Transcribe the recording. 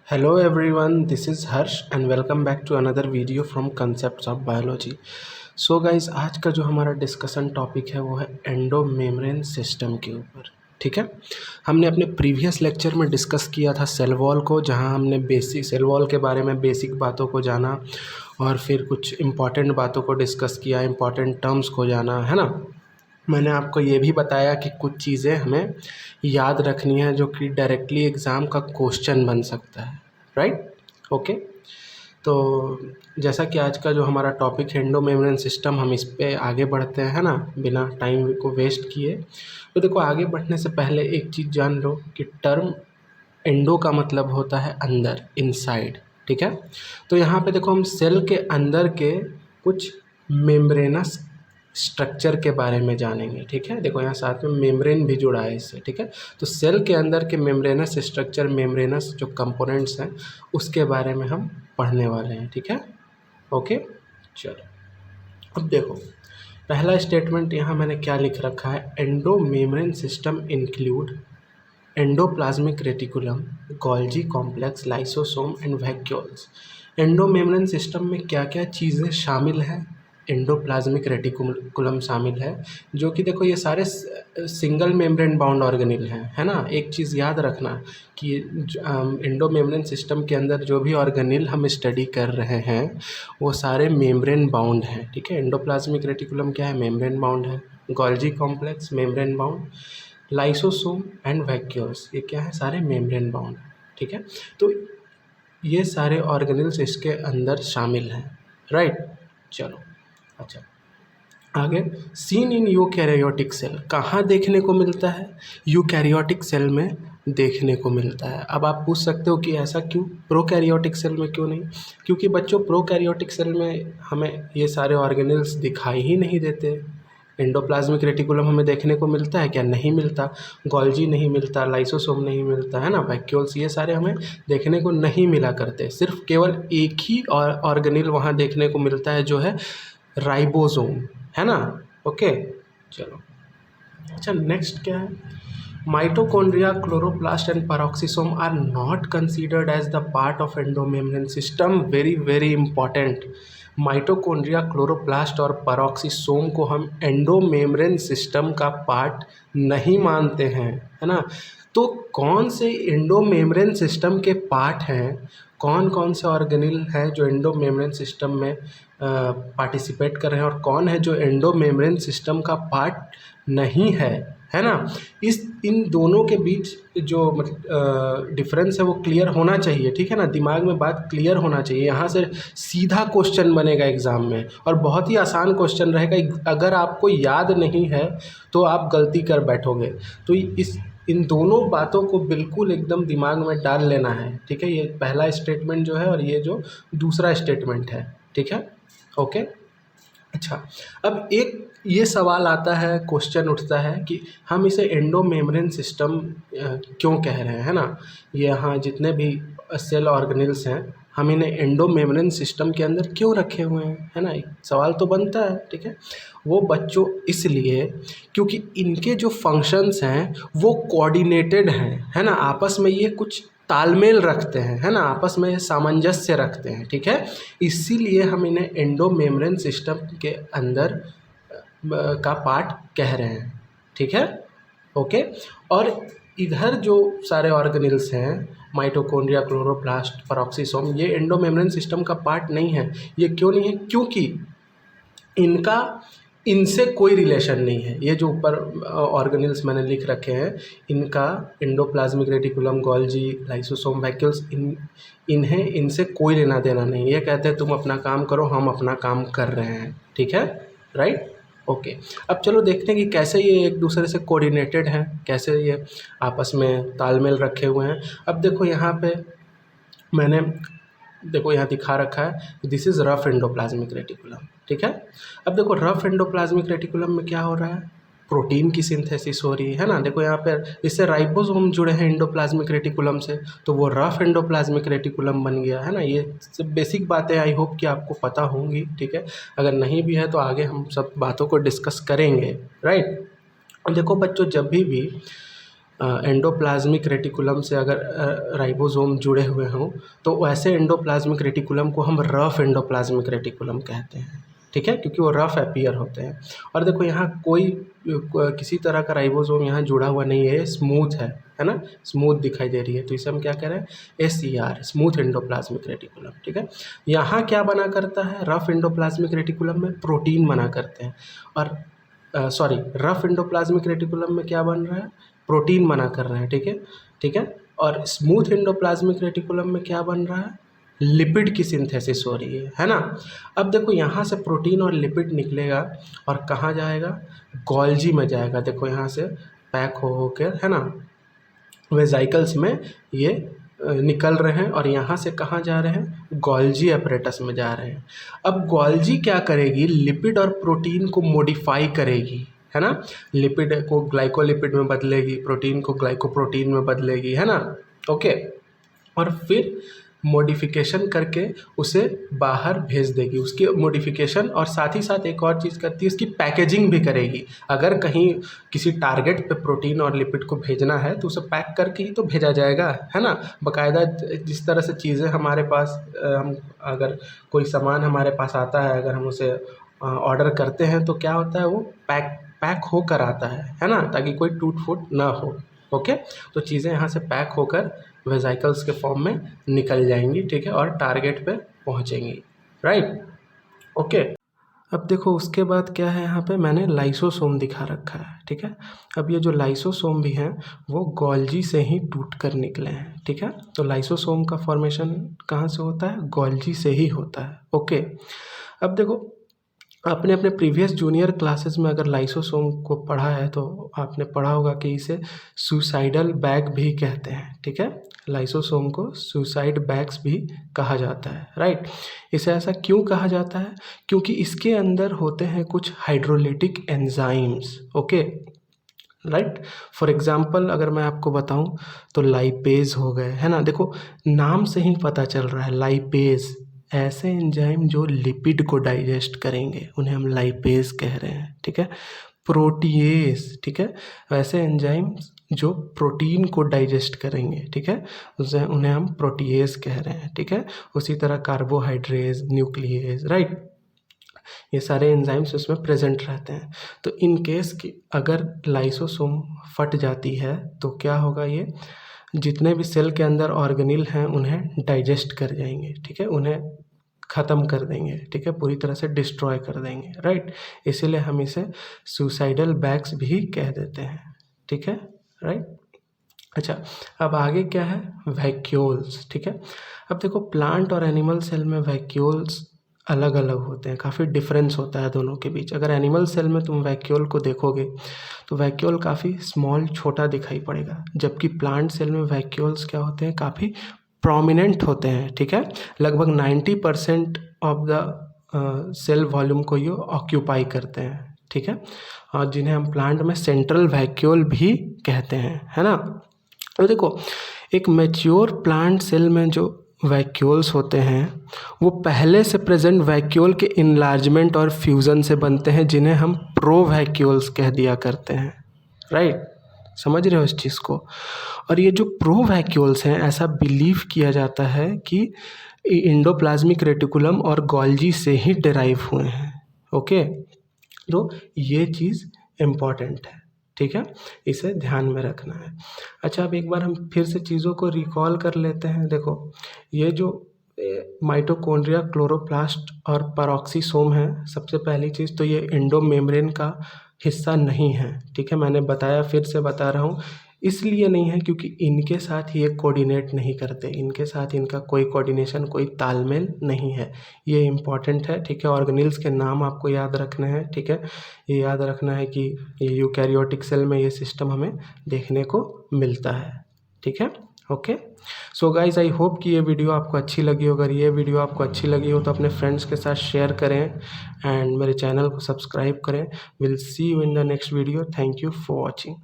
Hello everyone, this is Harsh and welcome back to another video from Concepts of Biology. So guys, आज का जो हमारा discussion topic है वो है एंडोमेम्ब्रेन सिस्टम के ऊपर। ठीक है, हमने अपने प्रीवियस लेक्चर में डिस्कस किया था सेल वॉल को, जहां हमने बेसिक सेल वॉल के बारे में बेसिक बातों को जाना और फिर कुछ इम्पॉर्टेंट बातों को डिस्कस किया, इम्पॉर्टेंट टर्म्स को जाना, है ना। मैंने आपको ये भी बताया कि कुछ चीज़ें हमें याद रखनी है जो कि डायरेक्टली एग्ज़ाम का क्वेश्चन बन सकता है, राइट। ओके, तो जैसा कि आज का जो हमारा टॉपिक है एंडोमेम्ब्रेन सिस्टम, हम इस पे आगे बढ़ते हैं, है ना, बिना टाइम को वेस्ट किए। तो देखो, आगे बढ़ने से पहले एक चीज़ जान लो कि टर्म एंडो का मतलब होता है अंदर, इनसाइड। ठीक है, तो यहाँ पे देखो हम सेल के अंदर के कुछ मेम्ब्रेनस स्ट्रक्चर के बारे में जानेंगे। ठीक है, देखो यहाँ साथ में मेम्ब्रेन भी जुड़ा है इससे। ठीक है, तो सेल के अंदर के मेम्ब्रेनस स्ट्रक्चर, मेम्ब्रेनस जो कंपोनेंट्स हैं उसके बारे में हम पढ़ने वाले हैं। ठीक है, ओके, चलो अब देखो पहला स्टेटमेंट यहाँ मैंने क्या लिख रखा है, endomembrane system include endoplasmic reticulum, Golgi complex, lysosome and vacuoles. Endomembrane system में क्या क्या चीज़ें शामिल हैं, एंडोप्लाज्मिक रेटिकुलम शामिल है, जो कि देखो ये सारे सिंगल मेम्ब्रेन बाउंड ऑर्गेनिल हैं, है ना। एक चीज़ याद रखना कि एंडोमेम्ब्रेन सिस्टम के अंदर जो भी ऑर्गेनिल हम स्टडी कर रहे हैं वो सारे मेम्ब्रेन बाउंड हैं। ठीक है, एंडोप्लाज्मिक रेटिकुलम क्या है, मेम्ब्रेन बाउंड है। Golgi complex membrane bound, lysosome and vacuoles ये क्या है, सारे मेम्ब्रेन बाउंड। ठीक है, तो ये सारे ऑर्गेनिल्स इसके अंदर शामिल हैं, राइट। चलो अच्छा, आगे सीन इन यूकैरियोटिक सेल कहाँ देखने को मिलता है, यूकैरियोटिक सेल में देखने को मिलता है। अब आप पूछ सकते हो कि ऐसा क्यों, प्रोकैरियोटिक सेल में क्यों नहीं। क्योंकि बच्चों प्रोकैरियोटिक सेल में हमें ये सारे ऑर्गेनिल्स दिखाई ही नहीं देते। एंडोप्लाज्मिक रेटिकुलम हमें देखने को मिलता है क्या, नहीं मिलता। गोल्जी नहीं मिलता, लाइसोसोम नहीं मिलता, है ना, वैक्यूल्स, ये सारे हमें देखने को नहीं मिला करते। सिर्फ केवल एक ही ऑर्गेनिल वहाँ देखने को मिलता है जो है राइबोसोम, है ना। ओके, चलो अच्छा, नेक्स्ट क्या है, mitochondria, chloroplast and peroxisome are not considered as the part of endomembrane system. Very very important, mitochondria, chloroplast और पेरोक्सिसोम को हम एंडोमेम्ब्रेन सिस्टम का पार्ट नहीं मानते हैं, है ना। तो कौन से एंडोमेम्ब्रेन सिस्टम के पार्ट हैं, कौन कौन से ऑर्गेनिल हैं जो एंडोमेम्ब्रेन सिस्टम में पार्टिसिपेट कर रहे हैं और कौन है जो एंडोमेम्ब्रेन सिस्टम का पार्ट नहीं है ना। इन दोनों के बीच जो डिफरेंस है वो क्लियर होना चाहिए। ठीक है ना, दिमाग में बात क्लियर होना चाहिए। यहाँ से सीधा क्वेश्चन बनेगा एग्ज़ाम में और बहुत ही आसान क्वेश्चन रहेगा। अगर आपको याद नहीं है तो आप गलती कर बैठोगे। तो इन दोनों बातों को बिल्कुल एकदम दिमाग में डाल लेना है। ठीक है, ये पहला स्टेटमेंट जो है और ये जो दूसरा स्टेटमेंट है। ठीक है, ओके। अच्छा, अब एक ये सवाल आता है, क्वेश्चन उठता है कि हम इसे एंडोमेम्ब्रेन सिस्टम क्यों कह रहे हैं, है ना। ये यहाँ जितने भी सेल ऑर्गेनिल्स हैं हम इन्हें एंडोमेम्ब्रेन सिस्टम के अंदर क्यों रखे हुए हैं, है ना, एक सवाल तो बनता है। ठीक है, वो बच्चों इसलिए क्योंकि इनके जो फंक्शंस हैं वो कोऑर्डिनेटेड हैं, है ना, आपस में ये कुछ तालमेल रखते हैं, है ना, आपस में सामंजस्य रखते हैं। ठीक है, इसीलिए हम इन्हें एंडोमेम्ब्रेन सिस्टम के अंदर का पार्ट कह रहे हैं। ठीक है, ओके। और इधर जो सारे ऑर्गेनिल्स हैं, माइटोकॉन्ड्रिया, क्लोरोप्लास्ट, पेरोक्सिसोम, ये एंडोमेम्ब्रेन सिस्टम का पार्ट नहीं है। ये क्यों नहीं है, क्योंकि इनका इनसे कोई रिलेशन नहीं है। ये जो ऊपर ऑर्गेनिल्स मैंने लिख रखे हैं, इनका endoplasmic reticulum, Golgi, lysosome, vacuoles, इन्हें इनसे कोई लेना देना नहीं। ये कहते हैं तुम अपना काम करो, हम अपना काम कर रहे हैं। ठीक है, राइट, ओके। अब चलो देखते हैं कि कैसे ये एक दूसरे से कोऑर्डिनेटेड हैं, कैसे ये आपस में तालमेल रखे हुए हैं। अब देखो यहाँ पे मैंने देखो यहाँ दिखा रखा है, this is rough endoplasmic reticulum. ठीक है, अब देखो रफ एंडोप्लाज्मिक रेटिकुलम में क्या हो रहा है, प्रोटीन की सिंथेसिस हो रही है ना। देखो यहाँ पर इससे राइबोसोम जुड़े हैं एंडोप्लाज्मिक रेटिकुलम से, तो वो रफ एंडोप्लाज्मिक रेटिकुलम बन गया, है ना। ये सब बेसिक बातें आई होप कि आपको पता होंगी। ठीक है, अगर नहीं भी है तो आगे हम सब बातों को डिस्कस करेंगे, राइट। देखो बच्चों, जब भी एंडोप्लाज्मिक रेटिकुलम से अगर राइबोसोम जुड़े हुए हों तो वैसे एंडोप्लाज्मिक रेटिकुलम को हम रफ एंडोप्लाज्मिक रेटिकुलम कहते हैं, ठीक है, क्योंकि वो रफ अपीयर होते हैं। और देखो यहाँ कोई किसी तरह का राइबोसोम यहाँ जुड़ा हुआ नहीं है, स्मूथ है ना, स्मूथ दिखाई दे रही है, तो इसे हम क्या कह रहे हैं, SER, स्मूथ एंडोप्लाज्मिक रेटिकुलम, ठीक है। यहाँ क्या बना करता है, रफ एंडोप्लाज्मिक रेटिकुलम में प्रोटीन बना करते हैं, और सॉरी, रफ एंडोप्लाज्मिक रेटिकुलम में क्या बन रहा है, प्रोटीन बना कर रहे हैं, ठीक है, ठीक है। और स्मूथ एंडोप्लाज्मिक रेटिकुलम में क्या बन रहा है, लिपिड की सिंथेसिस हो रही है ना। अब देखो यहाँ से प्रोटीन और लिपिड निकलेगा और कहाँ जाएगा, गोल्जी में जाएगा। देखो यहाँ से पैक हो के, है ना, वेजाइकल्स में ये निकल रहे हैं और यहाँ से कहाँ जा रहे हैं, गोल्जी अपरेटस में जा रहे हैं। अब गोल्जी क्या करेगी, लिपिड और प्रोटीन को मॉडिफाई करेगी, है ना, लिपिड को ग्लाइकोलिपिड में बदलेगी, प्रोटीन को ग्लाइकोप्रोटीन में बदलेगी, है ना, ओके। और फिर मॉडिफिकेशन करके उसे बाहर भेज देगी, उसकी मॉडिफिकेशन, और साथ ही साथ एक और चीज़ करती है, उसकी पैकेजिंग भी करेगी। अगर कहीं किसी टारगेट पे प्रोटीन और लिपिड को भेजना है तो उसे पैक करके ही तो भेजा जाएगा, है ना। बाकायदा जिस तरह से चीज़ें हमारे पास, हम अगर कोई सामान हमारे पास आता है, अगर हम उसे ऑर्डर करते हैं तो क्या होता है, वो पैक होकर आता है ना, ताकि कोई टूट फूट ना हो, ओके। तो चीज़ें यहाँ से पैक होकर वेजाइकल्स के फॉर्म में निकल जाएंगी, ठीक है, और टारगेट पे पहुँचेंगी, राइट, ओके। अब देखो उसके बाद क्या है, यहाँ पे मैंने लाइसोसोम दिखा रखा है, ठीक है। अब ये जो लाइसोसोम भी हैं वो गोल्जी से ही टूट कर निकले हैं, ठीक है। तो लाइसोसोम का फॉर्मेशन कहाँ से होता है, गोल्जी से ही होता है, ओके। अब देखो आपने अपने प्रीवियस जूनियर क्लासेस में अगर लाइसोसोम को पढ़ा है तो आपने पढ़ा होगा कि इसे सुसाइडल बैग भी कहते हैं, ठीक है। लाइसोसोम को सुसाइड बैग्स भी कहा जाता है, राइट। इसे ऐसा क्यों कहा जाता है, क्योंकि इसके अंदर होते हैं कुछ hydrolytic enzymes, okay, right. For example अगर मैं आपको बताऊं तो लाइपेज हो गए, है ना। देखो नाम से ही पता चल रहा है, लाइपेज, ऐसे एंजाइम जो लिपिड को डाइजेस्ट करेंगे उन्हें हम लाइपेज कह रहे हैं, ठीक है। प्रोटीएज, ठीक है, वैसे एंजाइम जो प्रोटीन को डाइजेस्ट करेंगे, ठीक है, उन्हें हम प्रोटीएज कह रहे हैं, ठीक है। उसी तरह कार्बोहाइड्रेज, न्यूक्लिएज, राइट, ये सारे एंजाइम्स उसमें प्रेजेंट रहते हैं। तो इन केस कि अगर लाइसोसोम फट जाती है तो क्या होगा, ये जितने भी सेल के अंदर ऑर्गेनिल हैं उन्हें डाइजेस्ट कर जाएंगे, ठीक है, उन्हें ख़त्म कर देंगे, ठीक है, पूरी तरह से डिस्ट्रॉय कर देंगे, राइट। इसीलिए हम इसे सुसाइडल बैग्स भी कह देते हैं, ठीक है, राइट। अच्छा, अब आगे क्या है, वैक्यूल्स, ठीक है। अब देखो प्लांट और एनिमल सेल में वैक्यूल्स अलग अलग होते हैं, काफ़ी डिफरेंस होता है दोनों के बीच। अगर एनिमल सेल में तुम वैक्यूल को देखोगे तो वैक्यूल काफ़ी स्मॉल, छोटा दिखाई पड़ेगा, जबकि प्लांट सेल में वैक्यूल्स क्या होते हैं, काफ़ी प्रोमिनेंट होते हैं, ठीक है। लगभग 90% ऑफ द सेल वॉल्यूम को ये ऑक्यूपाई करते हैं, ठीक है, और जिन्हें हम प्लांट में सेंट्रल वैक्यूल भी कहते हैं, है ना। तो देखो एक मैच्योर प्लांट सेल में जो वैक्यूल्स होते हैं वो पहले से प्रेजेंट वैक्यूल के इनलार्जमेंट और फ्यूज़न से बनते हैं, जिन्हें हम प्रोवैक्यूल्स कह दिया करते हैं, राइट, समझ रहे हो इस चीज़ को। और ये जो प्रोवैक्यूल्स हैं, ऐसा बिलीव किया जाता है कि एंडोप्लाज्मिक रेटिकुलम और गोल्जी से ही डिराइव हुए हैं, ओके। तो ये चीज़ इम्पॉर्टेंट है, ठीक है, इसे ध्यान में रखना है। अच्छा, अब एक बार हम फिर से चीज़ों को रिकॉल कर लेते हैं। देखो ये जो माइटोकॉन्ड्रिया, क्लोरोप्लास्ट और पेरोक्सीसोम है, सबसे पहली चीज़ तो ये एंडोमेम्ब्रेन का हिस्सा नहीं है, ठीक है। मैंने बताया, फिर से बता रहा हूँ, इसलिए नहीं है क्योंकि इनके साथ ये कोऑर्डिनेट नहीं करते, इनके साथ इनका कोई कोऑर्डिनेशन, कोई तालमेल नहीं है। ये इम्पॉर्टेंट है, ठीक है। ऑर्गेनेल्स के नाम आपको याद रखने हैं, ठीक है। ये याद रखना है कि ये यूकैरियोटिक सेल में ये सिस्टम हमें देखने को मिलता है, ठीक है, okay. So guys, I hope कि ये वीडियो आपको अच्छी लगी हो। अगर ये वीडियो आपको अच्छी लगी हो तो अपने फ्रेंड्स के साथ शेयर करें एंड मेरे चैनल को सब्सक्राइब करें। Will see you in the next video. Thank you for watching.